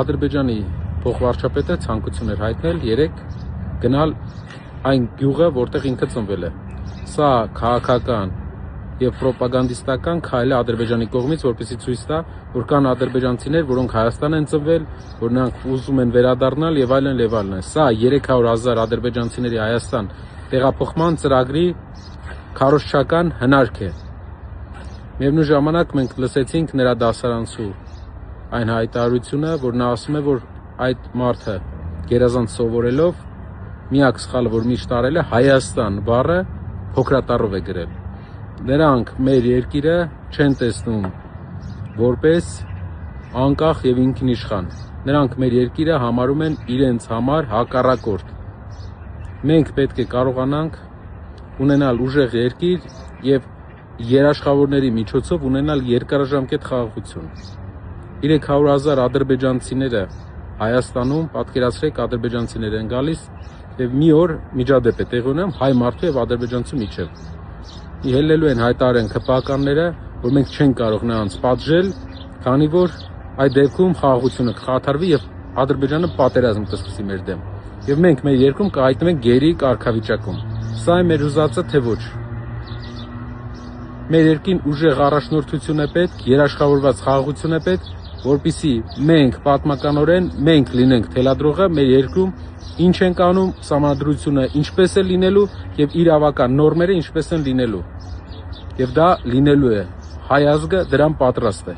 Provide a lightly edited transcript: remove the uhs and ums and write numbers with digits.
Ադրբեջանի փոխվարչապետը ցանկություն էր հայտնել երեկ գնալ այն գյուղը, որտեղ ինքը ծնվել է։ Սա քաղաքական եւ պրոպագանդիստական քայլ է Ադրբեջանի կողմից, որպեսզի ցույց տա, որ կան ադրբեջանցիներ, որոնք Հայաստան են ծնվել, որ նրանք ուզում են վերադառնալ եւ այլն եւ այլն։ Սա 300,000 ադրբեջանցիների Հայաստան տեղափոխման ծրագրի քարոզչական հնարք է։ Միևնույն ժամանակ մենք լսեցինք նրա դասարանցու այն հայտարարությունը, որ նա ասում է, որ այդ մարդը գերազանց սովորելով միակ սխալը, որ միշտ արել է, Հայաստան բառը փոքրատառով է գրել։ Նրանք մեր երկիրը չեն տեսնում որպես անկախ եւ ինքնիշխան։ Նրանք մեր երկիրը համարում են իրենց համար հակառակորդ։ Մենք պետք է կարողանանք ունենալ ուժեղ երկիր եւ երաշխավորների միջոցով ունենալ երկարաժամկետ խաղաղություն։ 300,000 ադրբեջանցիները Հայաստանում, պատկերացրեք, ադրբեջանցիներ են գալիս եւ մի օր միջադեպ է տեղի ունենում հայ մարդու եւ ադրբեջանցու միջեւ։ Ելնելու են հայտարարեն ԿՊԱ-ականները, որ մենք չենք կարող նրանց պատժել, քանի որ այդ դեպքում խաղաղությունը կխաթարվի եւ Ադրբեջանը պատերազմ կսկսի մեր դեմ։ Եվ մենք մեր երկրում կհայտնվենք գերի կարգավիճակում։ Սա է մեր ուզածը, թե ոչ։ Մեր երկրին ուժեղ առաջնորդություն է պետք, երաշխավորված խաղաղություն է պետք, որպեսզի մենք պատմականորեն մենք լինենք թելադրողը մեր երկրում, ինչ ենք անում, սահմանադրությունը ինչպես է լինելու եւ իրավական նորմերը ինչպես են լինելու։ Եվ դա լինելու է։ Հայ ազգը դրան պատրաստ է։